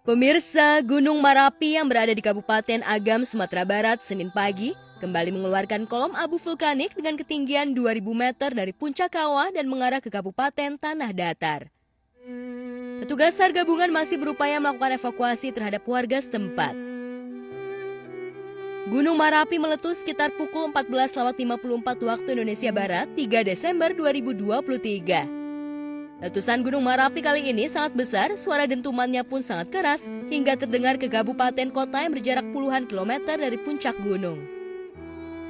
Pemirsa, Gunung Marapi yang berada di Kabupaten Agam, Sumatera Barat, Senin pagi, kembali mengeluarkan kolom abu vulkanik dengan ketinggian 2.000 meter dari puncak kawah dan mengarah ke Kabupaten Tanah Datar. Petugas SAR gabungan masih berupaya melakukan evakuasi terhadap warga setempat. Gunung Marapi meletus sekitar pukul 14.54 waktu Indonesia Barat, 3 Desember 2023. Letusan Gunung Marapi kali ini sangat besar, suara dentumannya pun sangat keras hingga terdengar ke kabupaten kota yang berjarak puluhan kilometer dari puncak gunung.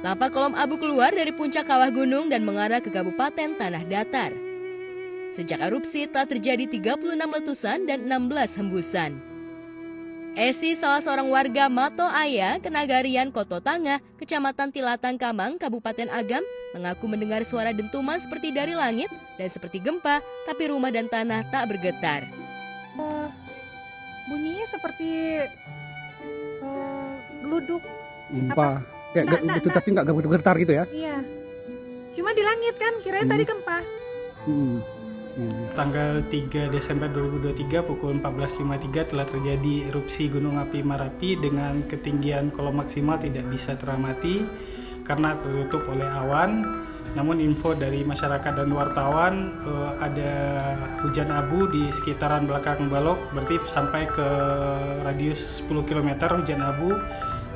Tampak kolom abu keluar dari puncak kawah gunung dan mengarah ke Kabupaten Tanah Datar. Sejak erupsi telah terjadi 36 letusan dan 16 hembusan. Esi, salah seorang warga Mato Aya, Kenagarian Koto Tangah, Kecamatan Tilatang Kamang, Kabupaten Agam, mengaku mendengar suara dentuman seperti dari langit dan seperti gempa, tapi rumah dan tanah tak bergetar. Bunyinya seperti geluduk. Gempa, kayak Nah, gitu, tapi nggak getar gitu ya? Iya. Cuma di langit kan, kirain tadi gempa. Tanggal 3 Desember 2023 pukul 14.53 telah terjadi erupsi Gunung Api Marapi dengan ketinggian kolom maksimal tidak bisa teramati karena tertutup oleh awan. Namun info dari masyarakat dan wartawan ada hujan abu di sekitaran belakang Balok, berarti sampai ke radius 10 km hujan abu,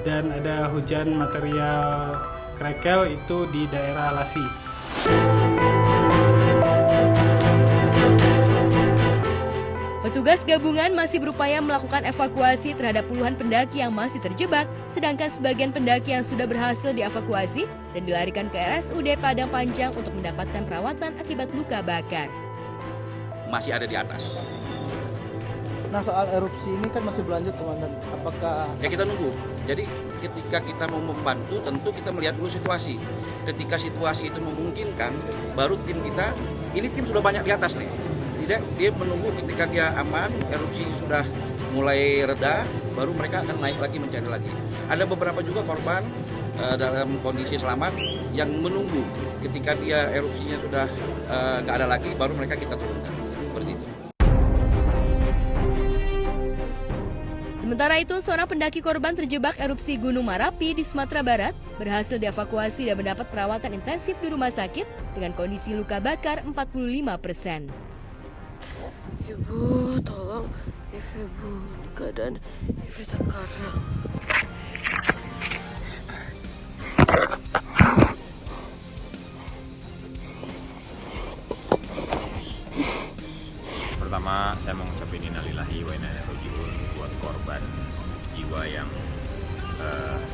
dan ada hujan material krekel itu di daerah Lasi. Petugas gabungan masih berupaya melakukan evakuasi terhadap puluhan pendaki yang masih terjebak, sedangkan sebagian pendaki yang sudah berhasil dievakuasi dan dilarikan ke RSUD Padang Panjang untuk mendapatkan perawatan akibat luka bakar. Masih ada di atas. Nah, soal erupsi ini kan masih berlanjut, Komandan. Apakah Ya kita nunggu. Jadi ketika kita mau membantu, tentu kita melihat dulu situasi. Ketika situasi itu memungkinkan, baru tim kita, ini tim sudah banyak di atas nih. Tidak, dia menunggu ketika dia aman, erupsi sudah mulai reda, baru mereka akan naik lagi mencari lagi. Ada beberapa juga korban dalam kondisi selamat yang menunggu ketika dia erupsinya sudah nggak ada lagi, baru mereka kita turunkan. Seperti itu. Sementara itu, seorang pendaki korban terjebak erupsi Gunung Marapi di Sumatera Barat berhasil dievakuasi dan mendapat perawatan intensif di rumah sakit dengan kondisi luka bakar 45%. Ibu, tolong Ibu keadaan Ibu sekarang. Pertama, saya mau ngucapin innalillahi wa inna ilaihi raji'un buat korban jiwa yang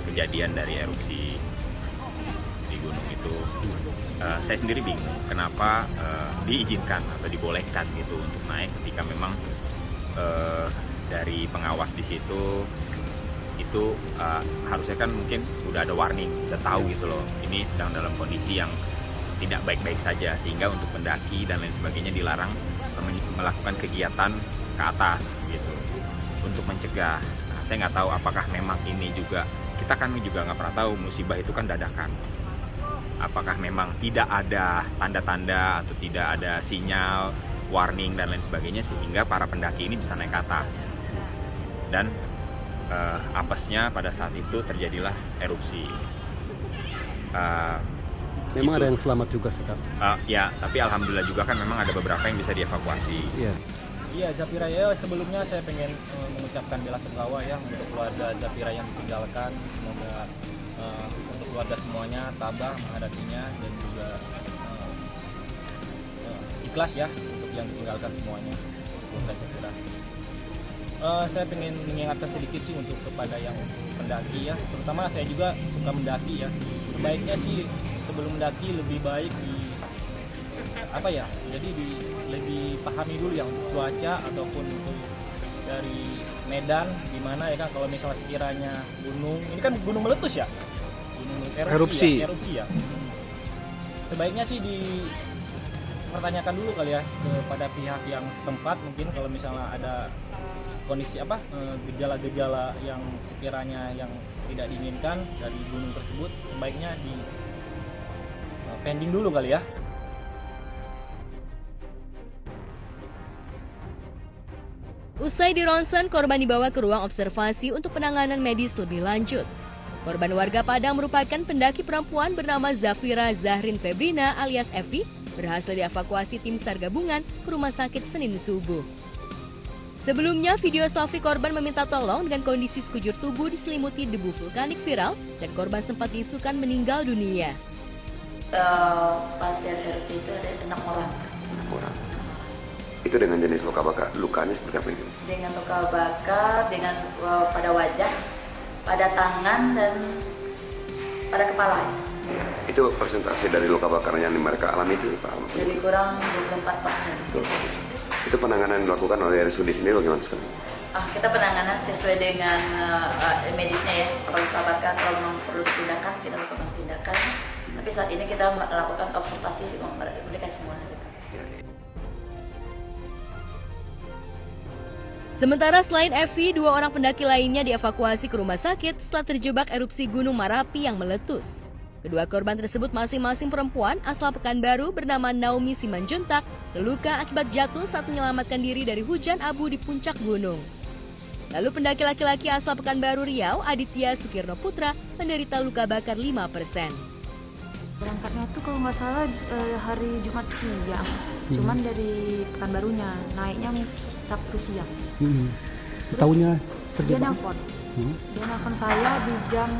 kejadian dari erupsi di gunung itu. Saya sendiri bingung kenapa diizinkan atau dibolehkan gitu untuk naik ketika memang dari pengawas di situ itu harusnya kan mungkin udah ada warning, udah tahu gitu loh, ini sedang dalam kondisi yang tidak baik-baik saja, sehingga untuk pendaki dan lain sebagainya dilarang melakukan kegiatan ke atas gitu untuk mencegah. Nah, saya nggak tahu apakah memang ini juga, kita kan juga nggak pernah tahu, musibah itu kan dadakan. Apakah memang tidak ada tanda-tanda atau tidak ada sinyal, warning dan lain sebagainya sehingga para pendaki ini bisa naik ke atas. Dan apesnya pada saat itu terjadilah erupsi. Memang ada yang selamat juga sekarang. Ya, tapi alhamdulillah juga kan memang ada beberapa yang bisa dievakuasi. Iya, Zapira, ya sebelumnya saya pengen mengucapkan bela sungkawa ya untuk keluarga Zapira yang ditinggalkan. Semoga untuk keluarga semuanya tabah menghadapinya dan juga ikhlas ya untuk yang ditinggalkan semuanya, keluarga Zapira. Saya pengen mengingatkan sedikit sih untuk kepada yang pendaki ya, terutama saya juga suka mendaki ya. Sebaiknya sih sebelum mendaki lebih baik lebih pahami dulu ya untuk cuaca ataupun untuk dari medan gimana ya kan, kalau misalnya sekiranya gunung ini kan gunung meletus ya, gunung erupsi ya. Sebaiknya sih dipertanyakan dulu kali ya kepada pihak yang setempat, mungkin kalau misalnya ada kondisi gejala-gejala yang sekiranya yang tidak diinginkan dari gunung tersebut, sebaiknya di pending dulu kali ya. Usai di ronsen, korban dibawa ke ruang observasi untuk penanganan medis lebih lanjut. Korban warga Padang merupakan pendaki perempuan bernama Zafira Zahrin Febrina alias Evi, berhasil dievakuasi tim SAR gabungan ke rumah sakit Senin subuh. Sebelumnya, video selfie korban meminta tolong dengan kondisi sekujur tubuh diselimuti debu vulkanik viral dan korban sempat diisukan meninggal dunia. Pasien erupsi itu ada 6 orang. 6 orang. Itu dengan jenis luka bakar. Lukanya seperti apa itu? Dengan luka bakar, dengan pada wajah, pada tangan, dan pada kepala. Ya. Itu persentase dari luka bakar yang mereka alami itu Pak? Lebih kurang 24%. 24%. Itu penanganan yang dilakukan oleh RSUD sendiri bagaimana sekarang? Kita penanganan sesuai dengan medisnya ya. Kalau luka bakar, kalau memang perlu tindakan, kita lakukan tindakan. Tapi saat ini kita melakukan observasi mereka semua. Sementara selain Evi, 2 orang pendaki lainnya dievakuasi ke rumah sakit setelah terjebak erupsi Gunung Marapi yang meletus. Kedua korban tersebut masing-masing perempuan asal Pekanbaru bernama Naomi Simanjuntak terluka akibat jatuh saat menyelamatkan diri dari hujan abu di puncak gunung. Lalu pendaki laki-laki asal Pekanbaru Riau, Aditya Sukirno Putra, menderita luka bakar 5%. Berangkatnya tuh kalau nggak salah hari Jumat siang, cuman dari Pekanbarunya, naiknya Sabtu siang. Tahunya Dia terjebak. nelfon saya di jam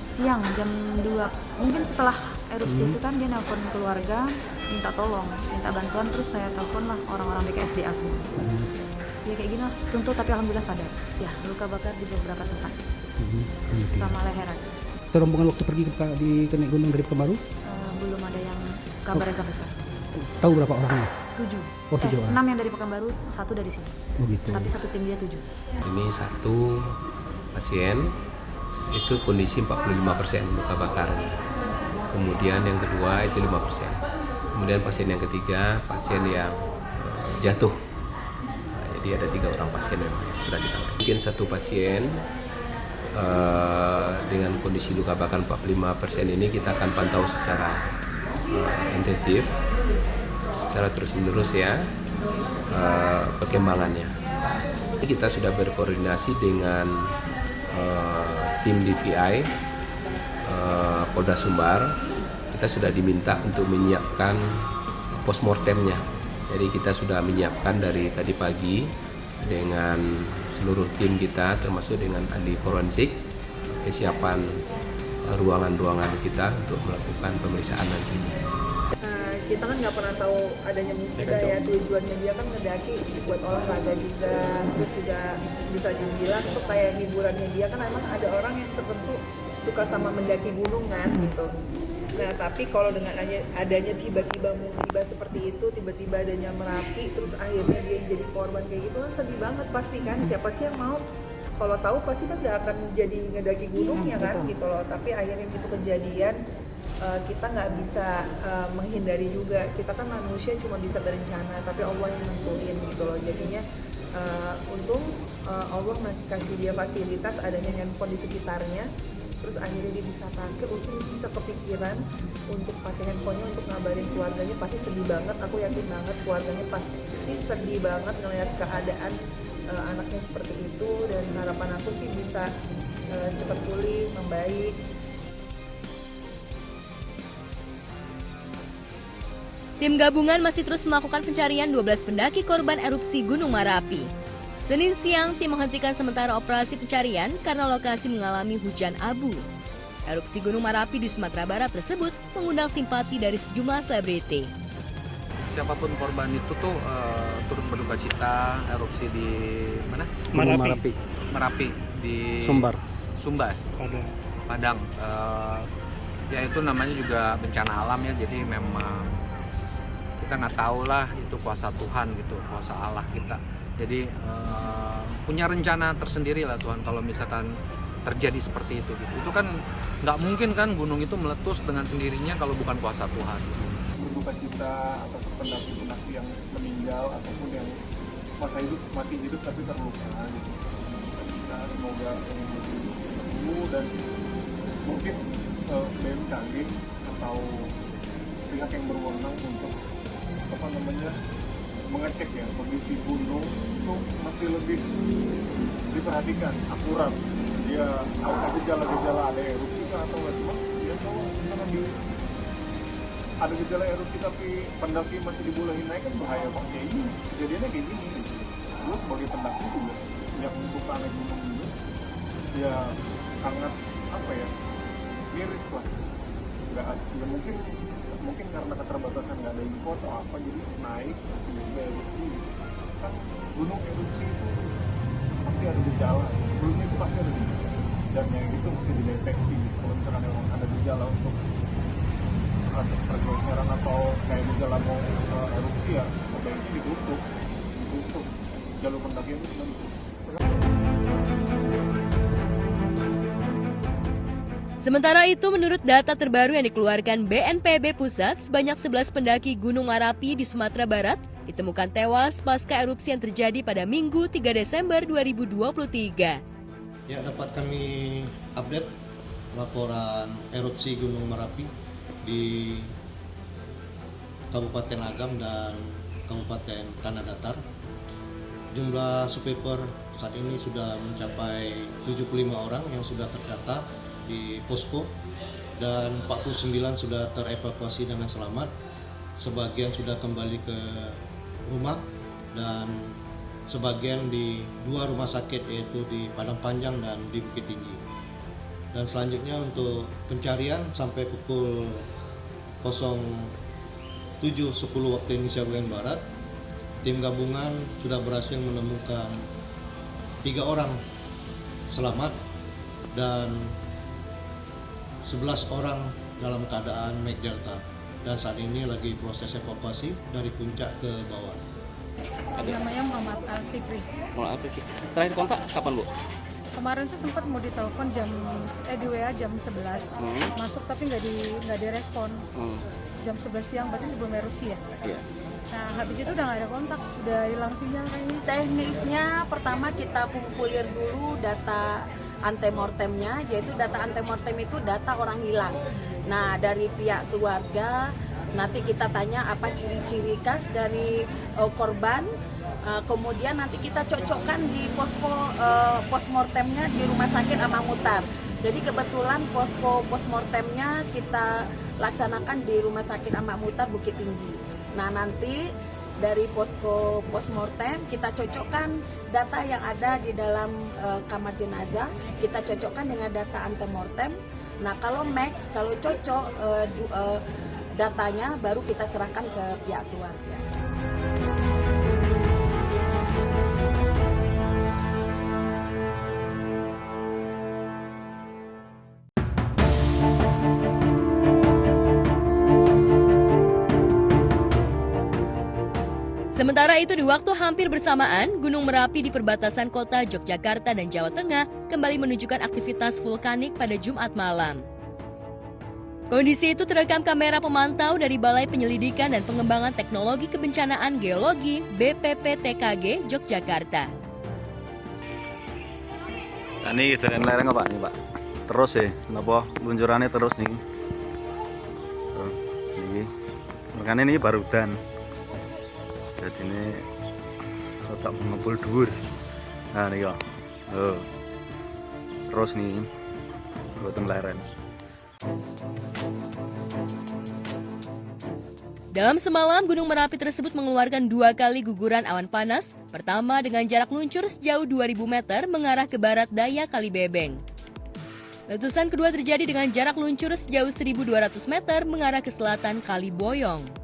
siang, jam 2. Mungkin setelah erupsi itu kan dia nelfon keluarga, minta tolong, minta bantuan, terus saya telepon lah orang-orang BKSDA semua. Ya kayak gini lah, runtuh tapi alhamdulillah sadar. Ya, luka bakar di beberapa tempat, sama leheran. Serombongan waktu pergi ke naik gunung dari Pekanbaru? Belum ada yang kabarnya sampai sekarang. Tahu berapa orangnya? 7. Oh, 7 orang. 6 yang dari Pekanbaru, 1 dari sini. Oh gitu. Tapi satu tim dia 7. Ini satu pasien itu kondisi 45% luka bakar. Kemudian yang kedua itu 5%. Kemudian pasien yang ketiga pasien yang jatuh. Nah, jadi ada 3 orang pasien yang sudah ditangani. Mungkin satu pasien dengan kondisi luka bakar 45% ini kita akan pantau secara intensif, secara terus-menerus ya perkembangannya. Kita sudah berkoordinasi dengan tim DVI Polda Sumbar. Kita sudah diminta untuk menyiapkan postmortemnya. Jadi kita sudah menyiapkan dari tadi pagi dengan seluruh tim kita, termasuk dengan ahli forensik, kesiapan ruangan-ruangan kita untuk melakukan pemeriksaan nanti. Kita kan nggak pernah tahu adanya musibah ya, tujuannya dia kan ngedaki buat olahraga juga, terus juga bisa dibilang tuh kayak hiburannya dia kan. Emang ada orang yang tertentu suka sama mendaki gunung kan gitu. Nah tapi kalau dengan adanya tiba-tiba musibah seperti itu, tiba-tiba adanya Merapi, terus akhirnya dia yang jadi korban kayak gitu kan sedih banget pasti kan. Siapa sih yang mau? Kalau tahu pasti kan nggak akan jadi ngedaki gunungnya kan gitu loh. Tapi akhirnya itu kejadian, kita nggak bisa menghindari juga. Kita kan manusia cuma bisa berencana, tapi Allah yang nentuin gitu loh. Jadinya untung Allah masih kasih dia fasilitas adanya handphone di sekitarnya. Terus akhirnya dia bisa pakai, untung bisa kepikiran untuk pakai handphonenya untuk ngabarin keluarganya. Pasti sedih banget, aku yakin banget keluarganya pasti sedih banget ngelihat keadaan anaknya seperti itu. Dan harapan aku sih bisa cepat pulih, membaik. Tim gabungan masih terus melakukan pencarian 12 pendaki korban erupsi Gunung Marapi. Senin siang, tim menghentikan sementara operasi pencarian karena lokasi mengalami hujan abu. Erupsi Gunung Marapi di Sumatera Barat tersebut mengundang simpati dari sejumlah selebriti. Siapapun korban itu tuh turut berduka cita. Erupsi di mana? Merapi di Sumbar. Padang. Ya itu namanya juga bencana alam ya. Jadi memang kita nggak tahu lah itu kuasa Tuhan gitu, kuasa Allah kita. Jadi punya rencana tersendiri lah Tuhan kalau misalkan terjadi seperti itu gitu. Itu kan nggak mungkin kan gunung itu meletus dengan sendirinya kalau bukan kuasa Tuhan. Berduka cita atas pendaki-pendaki yang meninggal ataupun yang masih hidup tapi terluka gitu. Kita semoga sembuh dan mungkin BMKG atau pihak yang berwenang untuk mengecek ya kondisi gunung itu masih lebih diperhatikan, akurat. Dia ada gejala-gejala ada erupsi kah atau nggak, cuma dia kalau misalkan ada gejala erupsi tapi pendaki masih dibolehin naik kan bahaya kok. Ya ini kejadiannya kayak gini gitu. Gue sebagai pendaki juga yang suka naik gunung juga ya sangat apa ya, miris lah. Nggak, ya mungkin karena keterbatasan nggak ada info atau apa, jadi naik tiba-tiba erupsi. Kan gunung erupsi itu pasti ada gejala, sebelumnya itu pasti ada gejala, dan yang itu mesti dideteksi. Kalau misalkan memang ada gejala untuk pergeseran atau kayak gejala mau erupsi, ya sebaiknya ditutup jalur pendakian itu ditutup. Sementara itu, menurut data terbaru yang dikeluarkan BNPB Pusat, sebanyak 11 pendaki Gunung Merapi di Sumatera Barat ditemukan tewas pasca erupsi yang terjadi pada Minggu 3 Desember 2023. Ya, dapat kami update laporan erupsi Gunung Merapi di Kabupaten Agam dan Kabupaten Tanah Datar. Jumlah survivor saat ini sudah mencapai 75 orang yang sudah terdata di posko, dan 49 sudah terevakuasi dengan selamat. Sebagian sudah kembali ke rumah dan sebagian di 2 rumah sakit, yaitu di Padang Panjang dan di Bukit Tinggi. Dan selanjutnya untuk pencarian sampai pukul 07.10 waktu Indonesia bagian Barat, tim gabungan sudah berhasil menemukan 3 orang selamat dan 11 orang dalam keadaan Mike Delta, dan saat ini lagi proses evakuasi dari puncak ke bawah. Namanya Muhammad Al-Fikri. Terakhir kontak kapan, Bu? Kemarin tuh sempat mau ditelepon di WA jam 11. Masuk tapi nggak direspon. Jam 11 siang, berarti sebelum erupsi ya? Iya. Nah, habis itu udah nggak ada kontak, udah hilang sinyal kayaknya. Teknisnya pertama kita kumpulir dulu data antemortemnya, yaitu data antemortem itu data orang hilang. Nah, dari pihak keluarga nanti kita tanya apa ciri-ciri khas dari korban, kemudian nanti kita cocokkan di posko postmortemnya di Rumah Sakit Amak Mutar. Jadi kebetulan posko postmortemnya kita laksanakan di Rumah Sakit Amak Mutar Bukit Tinggi. Nah, nanti dari posko postmortem kita cocokkan data yang ada di dalam kamar jenazah, kita cocokkan dengan data antemortem. Nah, kalau max, kalau cocok datanya baru kita serahkan ke pihak keluarga. Sementara itu, di waktu hampir bersamaan, Gunung Merapi di perbatasan kota Yogyakarta dan Jawa Tengah kembali menunjukkan aktivitas vulkanik pada Jumat malam. Kondisi itu terekam kamera pemantau dari Balai Penyelidikan dan Pengembangan Teknologi Kebencanaan Geologi BPPTKG Yogyakarta. Nah, ini jalan lereng Pak, nih Pak. Terus ya, kenapa luncurannya terus nih? Ini, makanya ini baru dan. Jadi ini kotak mengepul dhuwur. Nah nih ya. Terus nih boten leren. Dalam semalam, Gunung Merapi tersebut mengeluarkan 2 kali guguran awan panas. Pertama dengan jarak luncur sejauh 2000 meter mengarah ke barat daya Kali Bebeng. Letusan kedua terjadi dengan jarak luncur sejauh 1200 meter mengarah ke selatan Kali Boyong.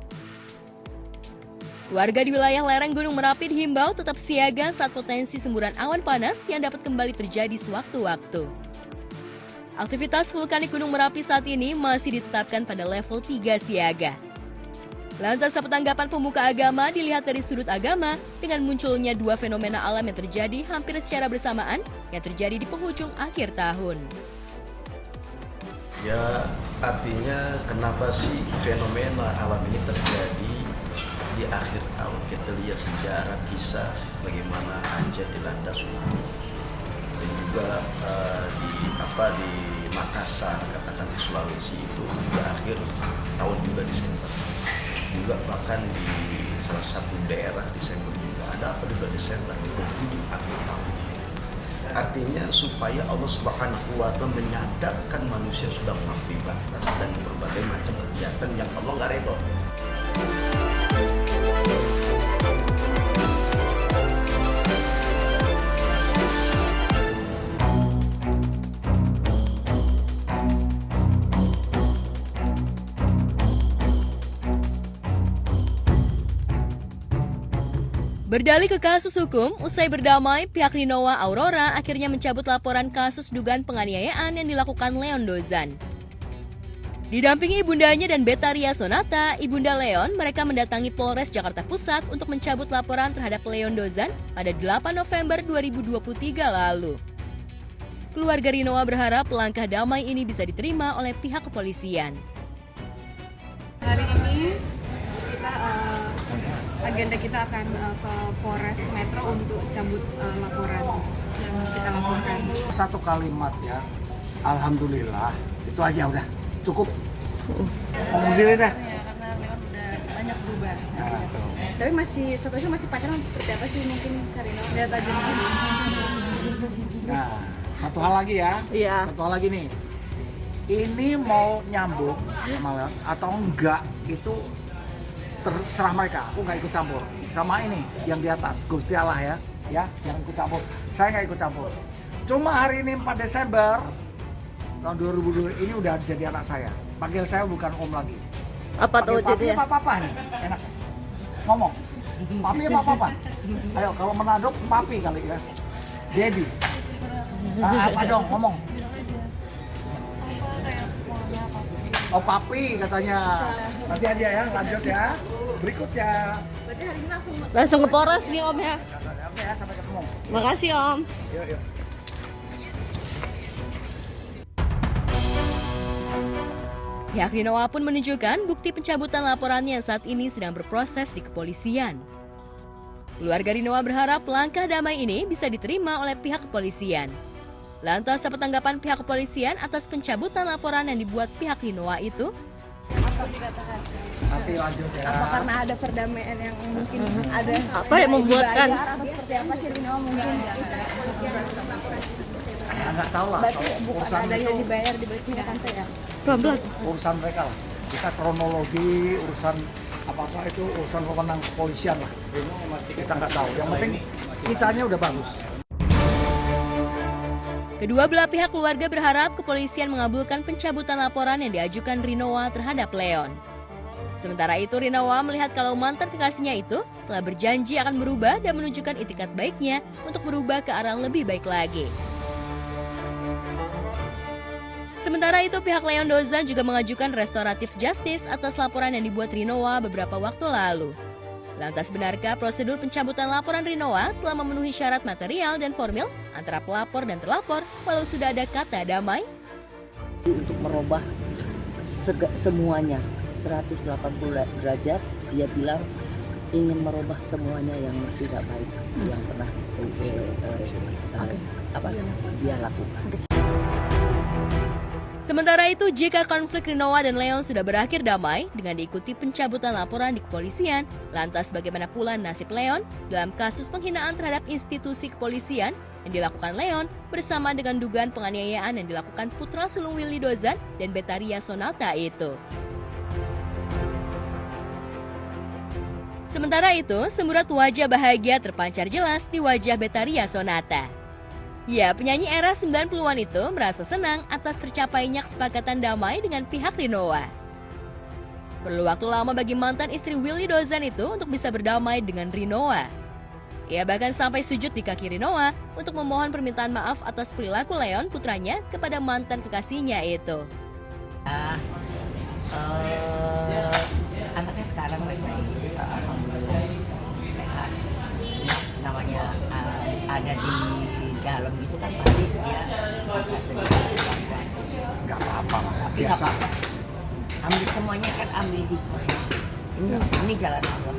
Warga di wilayah lereng Gunung Merapi dihimbau tetap siaga saat potensi semburan awan panas yang dapat kembali terjadi sewaktu-waktu. Aktivitas vulkanik Gunung Merapi saat ini masih ditetapkan pada level 3 siaga. Lantas apa tanggapan pemuka agama dilihat dari sudut agama dengan munculnya 2 fenomena alam yang terjadi hampir secara bersamaan yang terjadi di penghujung akhir tahun. Ya, artinya kenapa sih fenomena alam ini terjadi di akhir tahun? Kita lihat sejarah kisah bagaimana Aceh dilanda tsunami, dan juga di Makassar, katakan di Sulawesi itu di akhir tahun juga Desember, juga bahkan di salah satu daerah Desember juga. Ada apa di bulan Desember? Berkunjung akhir tahun. Artinya supaya Allah Subhanahu wa Ta'ala menyadarkan manusia sudah melampaui batas dan berbagai macam kegiatan yang Allah nggak rela. Berdalih ke kasus hukum, usai berdamai, pihak Rinoa Aurora akhirnya mencabut laporan kasus dugaan penganiayaan yang dilakukan Leon Dozan. Didampingi ibundanya dan Betaria Sonata, ibunda Leon, mereka mendatangi Polres Jakarta Pusat untuk mencabut laporan terhadap Leon Dozan pada 8 November 2023 lalu. Keluarga Rinoa berharap langkah damai ini bisa diterima oleh pihak kepolisian. Hari ini kita agenda kita akan ke Polres Metro untuk cabut laporan yang kita laporkan. Satu kalimat ya, alhamdulillah, itu aja udah cukup. Ngomong diri dah. Ya, karena Leon udah banyak berubah. Tapi statusnya masih pacaran seperti apa sih mungkin Karina? Lihat aja. Nah, satu hal lagi ya. Iya. Satu hal lagi nih. Ini mau nyambung sama Leon atau enggak itu terserah mereka, aku nggak ikut campur. Sama ini yang di atas, Gusti Allah ya, yang ikut campur. Saya nggak ikut campur. Cuma hari ini 4 Desember tahun 2022 ini udah jadi anak saya. Panggil saya bukan om lagi. Apa tuh jadi? Papa nih, enak. Ngomong. Papi apa papa? Ayo kalau menaduk papi kali ya. Daddy. Apa dong ngomong? Oh papi katanya. Nanti aja ya, lanjut ya. Berikut ya. Berarti hari ini langsung ke Polres nih Om ya. Oke ya, sampai ketemu. Makasih Om. Yuk. Pihak Rinoa pun menunjukkan bukti pencabutan laporannya saat ini sedang berproses di kepolisian. Keluarga Rinoa berharap langkah damai ini bisa diterima oleh pihak kepolisian. Lantas apa tanggapan pihak kepolisian atas pencabutan laporan yang dibuat pihak Rinoa itu? Apa dikatakan? Nanti lanjut ya. Apa karena ada perdamaian yang mungkin ada Apa yang membuatkan? Atau seperti apa sih Rinoa mungkin? Nggak tahu lah. Berarti bukan Urusan adanya itu dibayar di bawah tante ya? Pelan-pelan. urusan mereka lah. Kita kronologi, urusan apa-apa itu urusan wewenang kepolisian lah. Kita nggak tahu. Yang penting kitanya udah bagus. Kedua belah pihak keluarga berharap kepolisian mengabulkan pencabutan laporan yang diajukan Rinoa terhadap Leon. Sementara itu Rinoa melihat kalau mantan kekasihnya itu telah berjanji akan berubah dan menunjukkan itikat baiknya untuk berubah ke arah lebih baik lagi. Sementara itu pihak Leon Dozan juga mengajukan restoratif justice atas laporan yang dibuat Rinoa beberapa waktu lalu. Lantas benarkah prosedur pencabutan laporan Rinoa telah memenuhi syarat material dan formil antara pelapor dan terlapor walau sudah ada kata damai? Untuk merubah semuanya 180 derajat, dia bilang ingin merubah semuanya yang tidak baik yang pernah dia lakukan. Sementara itu, jika konflik Rinoa dan Leon sudah berakhir damai dengan diikuti pencabutan laporan di kepolisian, lantas bagaimana pula nasib Leon dalam kasus penghinaan terhadap institusi kepolisian yang dilakukan Leon bersama dengan dugaan penganiayaan yang dilakukan putra sulung Willy Dozan dan Betaria Sonata itu. Sementara itu, semburat wajah bahagia terpancar jelas di wajah Betaria Sonata. Ya, penyanyi era 90-an itu merasa senang atas tercapainya kesepakatan damai dengan pihak Rinoa. Perlu waktu lama bagi mantan istri Willy Dozan itu untuk bisa berdamai dengan Rinoa. Ia bahkan sampai sujud di kaki Rinoa untuk memohon permintaan maaf atas perilaku Leon putranya kepada mantan kekasihnya itu. Anaknya sekarang baik-baik, alhamdulillah sehat. Namanya ada di dalam gitu kan pasti dia agak sedikit was-was. Nggak apa-apa lah, tapi biasa. Ambil semuanya kan ambil hikmah. Ini jalan Allah.